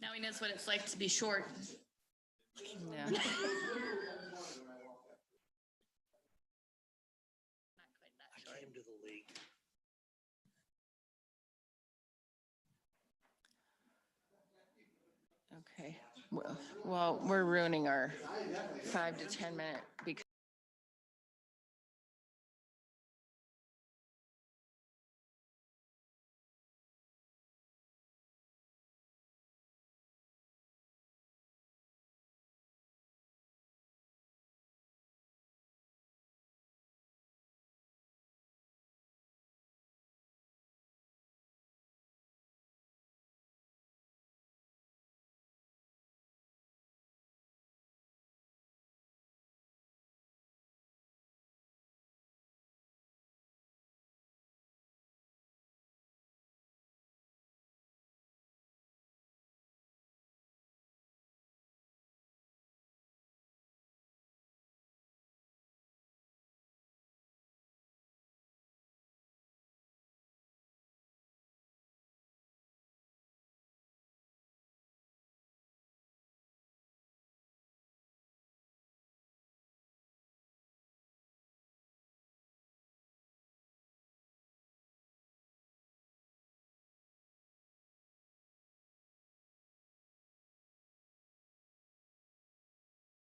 Now he knows what it's like to be short. Yeah. Not quite that I short. came to the league. Okay. Well, we're ruining our 5 to 10 minute because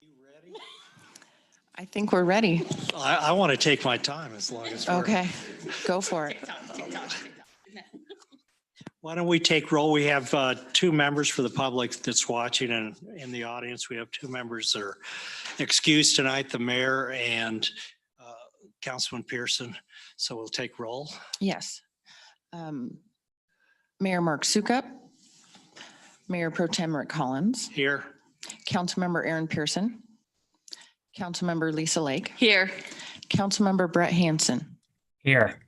You ready? I think we're ready. I want to take my time as long as we're. Okay, go for it. TikTok. Why don't we take roll? We have two members for the public that's watching, and in the audience, we have two members that are excused tonight, the mayor and Councilman Pearson. So we'll take roll. Yes. Mayor Mark Sukup, Mayor Pro Tem Rick Collins, Here. Councilmember Aaron Pearson, Councilmember Lisa Lake, Here. Councilmember Brett Hansen. Here.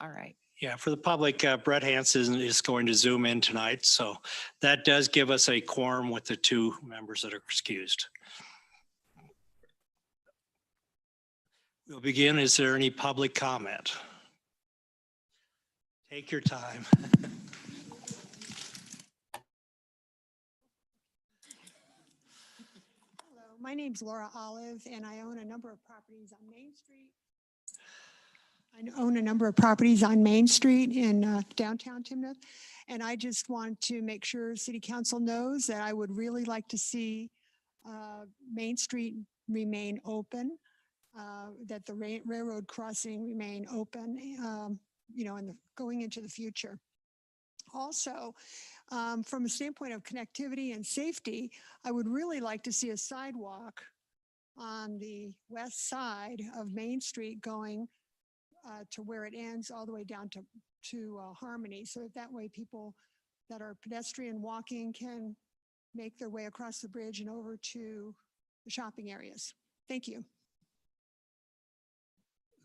All right. Yeah, for the public, Brett Hansen is going to Zoom in tonight. So that does give us a quorum with the two members that are excused. We'll begin. Is there any public comment? Take your time. Hello, my name's Laura Olive, and I own a number of properties on Main Street. I own a number of properties on Main Street in downtown Timnath, and I just want to make sure City Council knows that I would really like to see Main Street remain open, that the railroad crossing remain open, going into the future. Also, from a standpoint of connectivity and safety, I would really like to see a sidewalk on the west side of Main Street going to where it ends all the way down to Harmony. So that way people that are pedestrian walking can make their way across the bridge and over to the shopping areas. Thank you.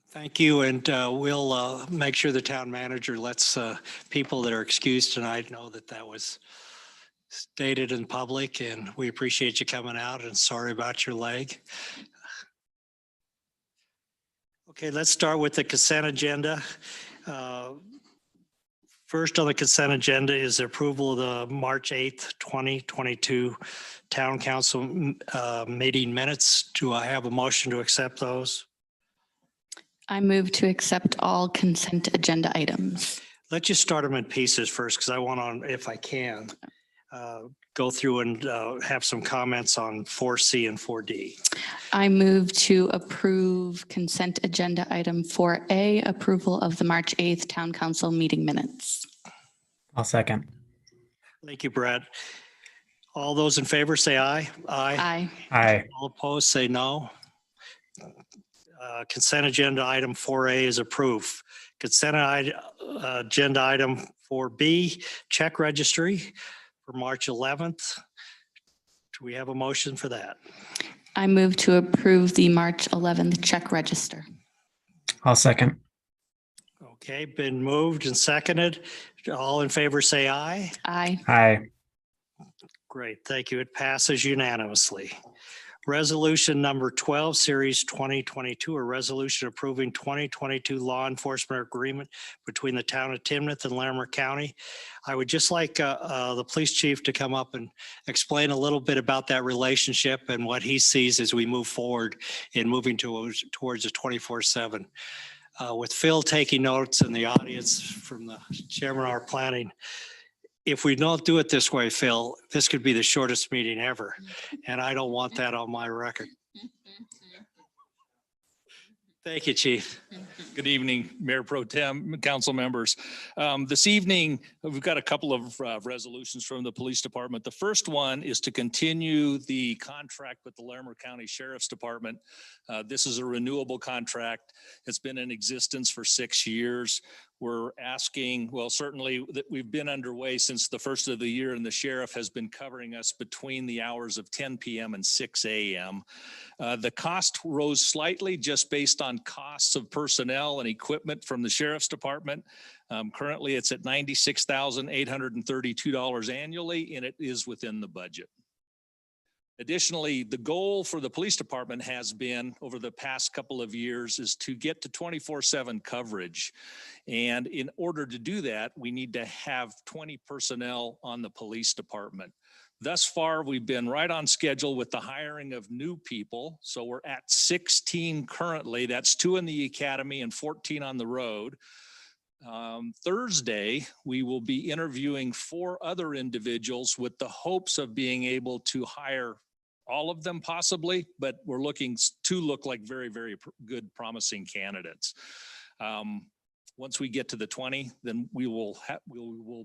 Thank you. And we'll make sure the town manager lets people that are excused tonight know that that was stated in public, and we appreciate you coming out, and sorry about your leg. Okay, let's start with the consent agenda. First on the consent agenda is the approval of the March 8th, 2022 Town Council meeting minutes. Do I have a motion to accept those? I move to accept all consent agenda items. Let's just start them in pieces first, because I want to, if I can, go through and have some comments on 4C and 4D. I move to approve consent agenda item 4A, approval of the March 8th Town Council meeting minutes. I'll second. Thank you, Brett. All those in favor say aye. Aye. Aye. All opposed say no. Consent agenda item 4A is approved. Consent agenda item 4B, check registry for March 11th. Do we have a motion for that? I move to approve the March 11th check register. I'll second. Okay, been moved and seconded. All in favor say aye. Aye. Aye. Great, thank you. It passes unanimously. Resolution number 12, Series 2022, a resolution approving 2022 law enforcement agreement between the town of Timnath and Larimer County. I would just like the police chief to come up and explain a little bit about that relationship and what he sees as we move forward in moving towards a 24/7. With Phil taking notes and the audience from the chairman of our planning, if we don't do it this way, Phil, this could be the shortest meeting ever. And I don't want that on my record. Thank you, Chief. Good evening, Mayor Pro Tem, council members. This evening, we've got a couple of resolutions from the police department. The first one is to continue the contract with the Larimer County Sheriff's Department. This is a renewable contract. It's been in existence for 6 years. We're asking, well, certainly that we've been underway since the first of the year, and the sheriff has been covering us between the hours of 10 p.m. and 6 a.m. The cost rose slightly just based on costs of personnel and equipment from the sheriff's department. Currently, it's at $96,832 annually, and it is within the budget. Additionally, the goal for the police department has been over the past couple of years is to get to 24/7 coverage. And in order to do that, we need to have 20 personnel on the police department. Thus far, we've been right on schedule with the hiring of new people. So we're at 16 currently. That's 2 in the academy and 14 on the road. Thursday, we will be interviewing 4 other individuals with the hopes of being able to hire all of them possibly, but we're looking to look like very, very good, promising candidates. Once we get to the 20, then we will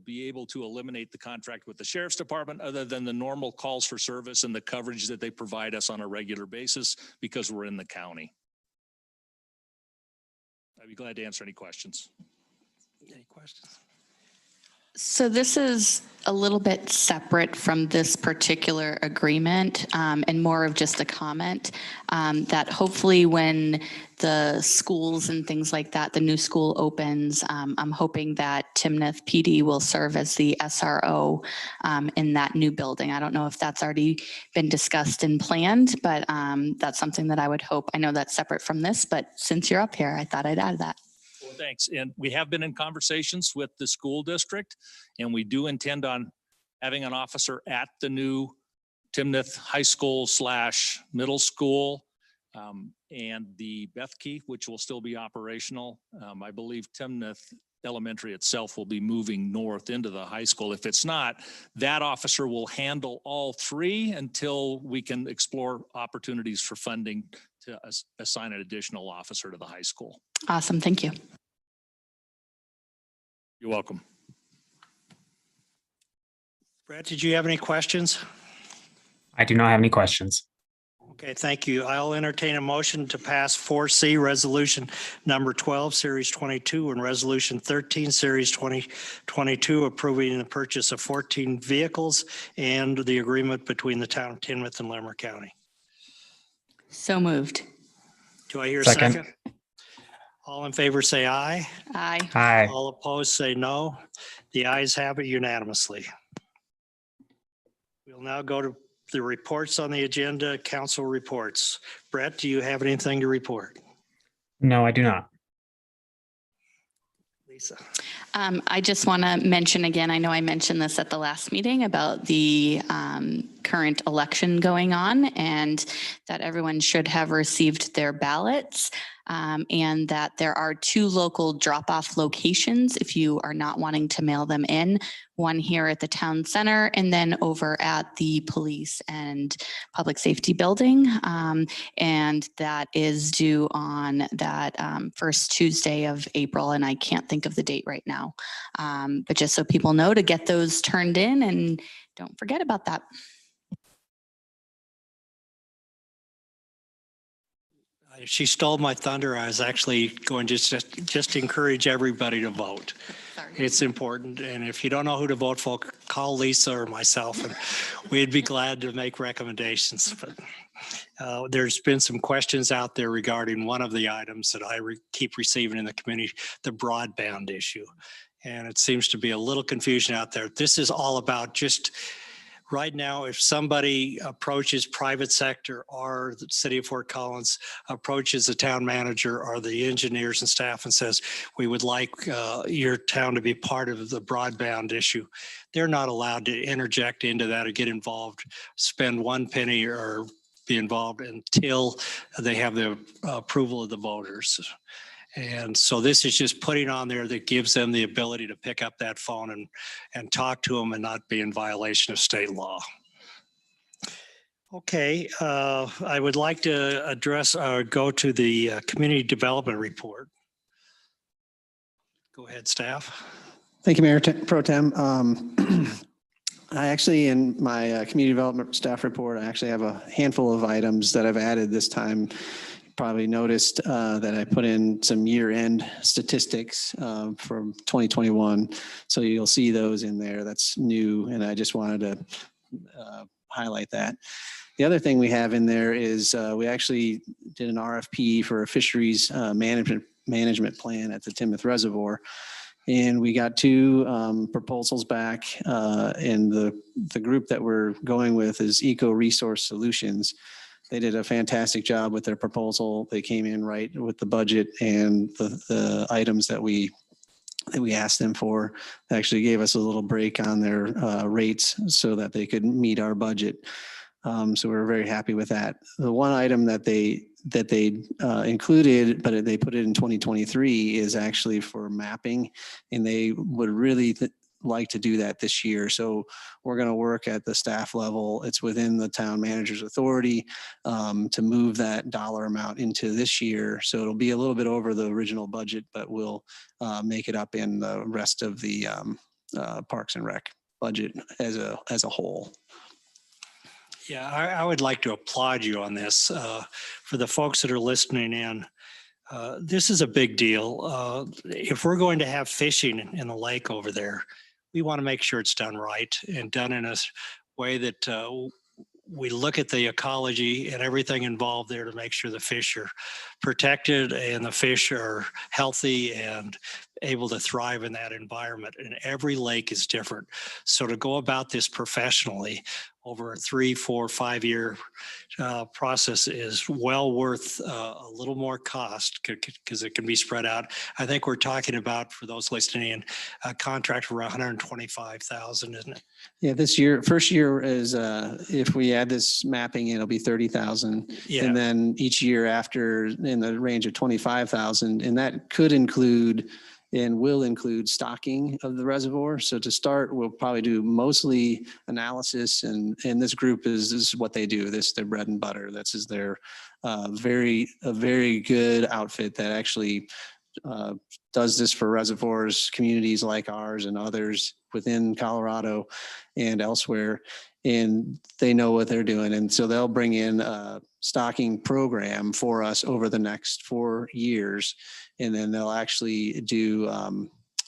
be able to eliminate the contract with the sheriff's department other than the normal calls for service and the coverage that they provide us on a regular basis because we're in the county. I'd be glad to answer any questions. Any questions? So this is a little bit separate from this particular agreement and more of just a comment that hopefully when the schools and things like that, the new school opens, I'm hoping that Timnath PD will serve as the SRO in that new building. I don't know if that's already been discussed and planned, but that's something that I would hope. I know that's separate from this, but since you're up here, I thought I'd add that. Well, thanks. And we have been in conversations with the school district, and we do intend on having an officer at the new Timnath High School / middle school and the Bethke, which will still be operational. I believe Timnath Elementary itself will be moving north into the high school. If it's not, that officer will handle all 3 until we can explore opportunities for funding to assign an additional officer to the high school. Awesome. Thank you. You're welcome. Brett, did you have any questions? I do not have any questions. Okay, thank you. I'll entertain a motion to pass 4C, Resolution number 12, Series 22, and Resolution 13, Series 2022, approving the purchase of 14 vehicles and the agreement between the town of Timnath and Larimer County. So moved. Do I hear a Second. second? All in favor, say aye. Aye. Aye. All opposed, say no. The ayes have it unanimously. We'll now go to the reports on the agenda, council reports. Brett, do you have anything to report? No, I do not. Lisa? I just want to mention again, I know I mentioned this at the last meeting about the current election going on and that everyone should have received their ballots. And that there are 2 local drop-off locations if you are not wanting to mail them in, one here at the town center and then over at the police and public safety building. And that is due on that first Tuesday of April, and I can't think of the date right now. But just so people know to get those turned in and don't forget about that. She stole my thunder. I was actually going to just encourage everybody to vote. Sorry. It's important. And if you don't know who to vote for, call Lisa or myself, and we'd be glad to make recommendations. But there's been some questions out there regarding one of the items that I keep receiving in the community, the broadband issue. And it seems to be a little confusion out there. This is all about just Right now, if somebody approaches private sector or the city of Fort Collins approaches the town manager or the engineers and staff and says, we would like your town to be part of the broadband issue, they're not allowed to interject into that or get involved, spend one penny or be involved until they have the approval of the voters. And so this is just putting on there that gives them the ability to pick up that phone and talk to them and not be in violation of state law. Okay, I would like to address or go to the community development report. Go ahead, staff. Thank you, Mayor Pro Tem. I actually, in my community development staff report, I actually have a handful of items that I've added this time. You probably noticed that I put in some year-end statistics from 2021. So you'll see those in there. That's new, and I just wanted to highlight that. The other thing we have in there is we actually did an RFP for a fisheries management plan at the Timnath Reservoir. And we got 2 proposals back, and the group that we're going with is Eco Resource Solutions. They did a fantastic job with their proposal. They came in right with the budget and the items that we asked them for. They actually gave us a little break on their rates so that they could meet our budget. So we're very happy with that. The one item that they included, but they put it in 2023, is actually for mapping, and they would really like to do that this year. So we're going to work at the staff level. It's within the town manager's authority to move that dollar amount into this year. So it'll be a little bit over the original budget, but we'll make it up in the rest of the Parks and Rec budget as a whole. Yeah, I would like to applaud you on this. For the folks that are listening in, this is a big deal. If we're going to have fishing in the lake over there, we want to make sure it's done right and done in a way that we look at the ecology and everything involved there to make sure the fish are protected and the fish are healthy and able to thrive in that environment. And every lake is different. So to go about this professionally over a 3, 4, 5 year process is well worth a little more cost because it can be spread out. I think we're talking about, for those listening in, a contract for $125,000, isn't it? Yeah, this year, first year is if we add this mapping, it'll be 30,000. Yeah. And then each year after in the range of 25,000, and that could include and will include stocking of the reservoir. So to start, we'll probably do mostly analysis, and this group is what they do. This is their bread and butter. This is their very good outfit that actually does this for reservoirs, communities like ours and others within Colorado and elsewhere. And they know what they're doing. And so they'll bring in a stocking program for us over the next 4 years. And then they'll actually do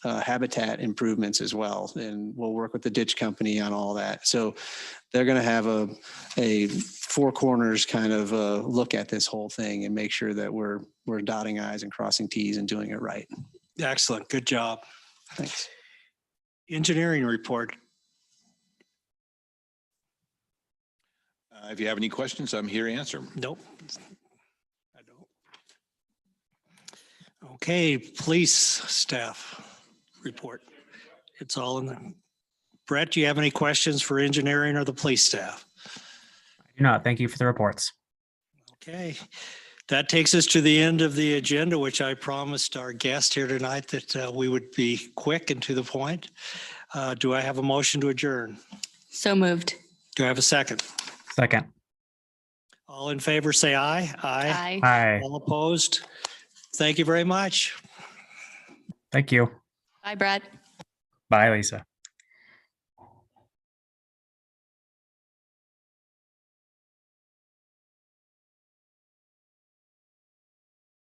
habitat improvements as well. And we'll work with the ditch company on all that. So they're going to have a 4 corners kind of look at this whole thing and make sure that we're dotting I's and crossing T's and doing it right. Excellent. Good job. Thanks. Engineering report. If you have any questions, I'm here to answer them. Nope. I don't. Okay, police staff report. It's all in there. Brett, do you have any questions for engineering or the police staff? I do not. Thank you for the reports. Okay, that takes us to the end of the agenda, which I promised our guest here tonight that we would be quick and to the point. Do I have a motion to adjourn? So moved. Do I have a second? Second. All in favor, say aye. Aye. Hi. All opposed? Thank you very much. Thank you. Bye, Brad. Bye, Lisa.